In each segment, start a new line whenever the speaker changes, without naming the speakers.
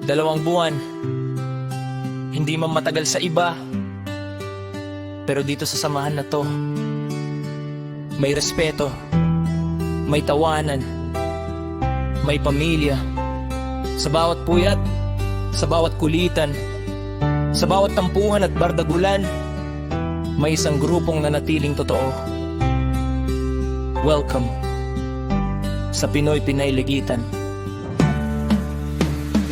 2 buwan, hindi man matagal sa iba, pero dito sa samahan na to, may respeto, may tawanan, may pamilya. Sa bawat puyat, sa bawat kulitan, sa bawat tampuhan at bardagulan, may isang grupong nanatiling totoo. Welcome sa Pinoy Pinay Legitan.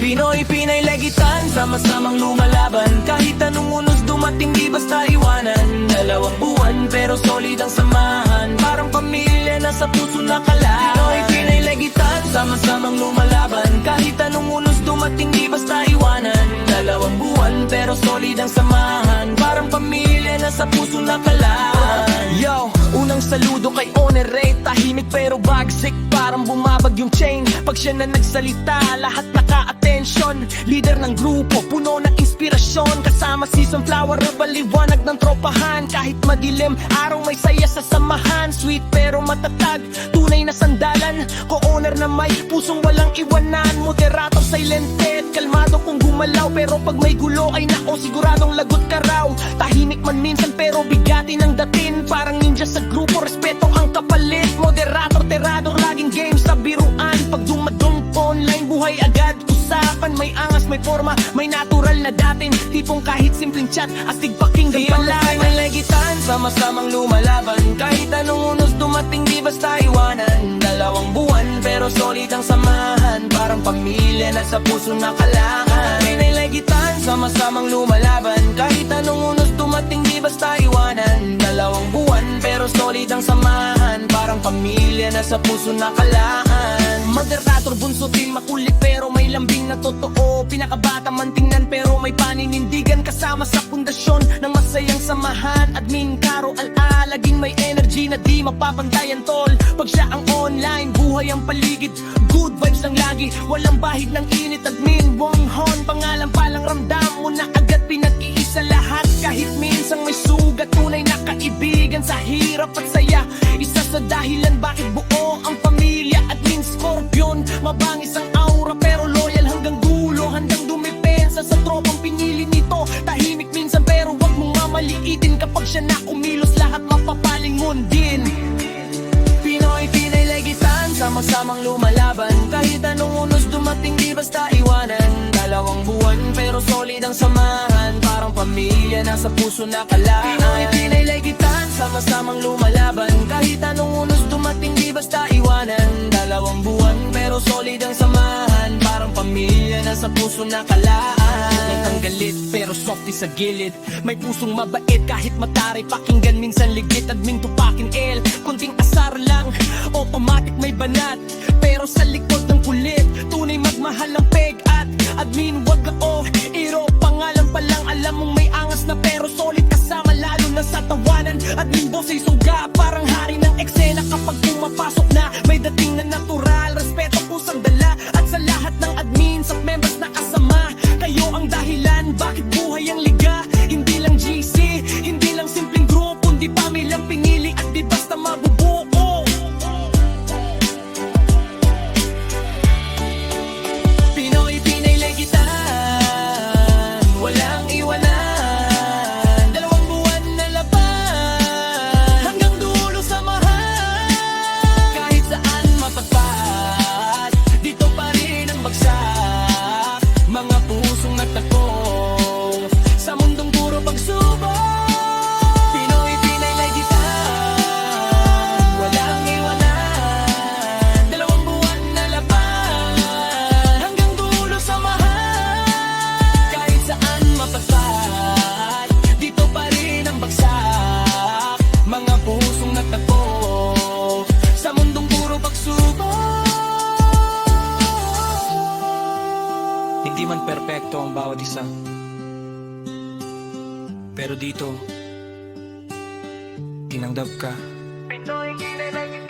Pinoy Pinay Legitan, sama-samang lumalaban. Kahit anong unos dumating, di basta iwanan. 2 buwan pero solid ang samahan, parang pamilya na sa puso nakalahan. Pinoy Pinay Legitan, sama-samang lumalaban. Kahit anong unos dumating, di basta iwanan. 2 buwan pero solid ang samahan, parang pamilya na sa puso nakalahan. Yo, unang saludo kay Onere, tahimik pero bagsik, parang bumabag yung chain. Pag siya na nagsalita, lahat naka-attention. Leader ng grupo, puno ng inspirasyon. Kasama si Sunflower, baliwanag ng tropahan. Kahit madilim, araw may saya sa samahan. Sweet pero matatag, tunay na sandalan. Co-owner na may pusong walang iwanan. Moderator, silent head, kalmado kung gumalaw. Pero pag may gulo ay nako, siguradong lagot ka raw. Tahimik man minsan pero bigatin ang datin. Parang ninja sa grupo, respeto ang kapalit. Moderator, terador, laging game sa biruan. Pag dumadong online, buhay agad usapan. May angas, may forma, may natural na datin. Tipong kahit simpleng chat, astig pakinggan pala. May legitan, sama-samang lumalaban. Kahit anong unos dumating, di basta iwanan. 2 buwan pero solid ang samahan, parang pamilya na sa puso nakalangan. May legitan, sama-samang lumalaban. Kahit anong unos dumating, di basta iwanan. 2 buwan pero solid ang samahan, parang pamilya na sa puso nakalaan. Moderator, bunso din makulit pero may lambing na totoo. Pinakabata man tingnan pero may paninindigan. Kasama sa pundasyon ng masayang samahan. Admin Caro Al-A, laging may energy na di mapapantayan tol. Pag siya ang online, buhay ang paligid. Good vibes lang lagi, walang bahid ng init. Admin Wong Hon, pangalan palang ramdam mo na agad pinag-iisa lahat. Kahit minsang may sugat, tunay na kaibigan sa hirap at saya. Isa sa dahilan bakit buo ang pamilya. Admin Scorpion, mabangis ang aura pero loyal hanggang dulo. Handang dumipensa sa tropang pinili nito. Tahimik minsan pero wag mong mamaliitin. Kapag siya na umilos, lahat mapapalingon din. Pinoy Pinay Legitan, sama-samang lumalaban. Kahit anong unos dumating, di basta iwanan. 2 buwan pero solid ang samahan, parang pamilya na sa puso nakalaan. Pinoy Pinay Legitan, sama-samang lumalaban. Kahit anong unos dumating, di basta iwanan. 2 buwan pero solid ang samahan, parang pamilya na sa puso nakalaan. Ang galit pero softy sa gilid, may pusong mabait kahit mataray. Pakinggan minsan ligit, admin tupakin L. Kunting asar lang, automatic may banat. Pero sa likod ng kulit, tunay magmahal ang peg at admin wag ako iro. Pangalan pa lang alam mong may angas na pero solid kasama lalo na sa tawanan. Admin boss ay suga, parang hari ng eksena. Kapag pumapasok na, may dating na natural. Respeto kusang dala at sa lahat ng admins at members na kasama. Kayo ang dahilan bakit buhay ang liga. Hindi lang GC, hindi lang simpleng grupo, hindi pamilyang pinili at di basta mabubuo. Pinoy Pinay Legitan, walang iwanan. 2 buwan na laban, hanggang dulo samahan. Kahit saan mapagpat, dito pa rin ang bagsak. Mga pusong nagtako sa mundong puro pagsubok. Pinoy Pinay Legitan, walang iwanan. 2 buwan na laban, hanggang dulo samahan. Kahit saan mapagpat, dito pa rin ang bagsak. Mga pusong nagtako sa mundong puro pagsubok. Hindi man perpekto ang bawat isa, pero dito tinanggap ka. Pinoy Pinay Legitan.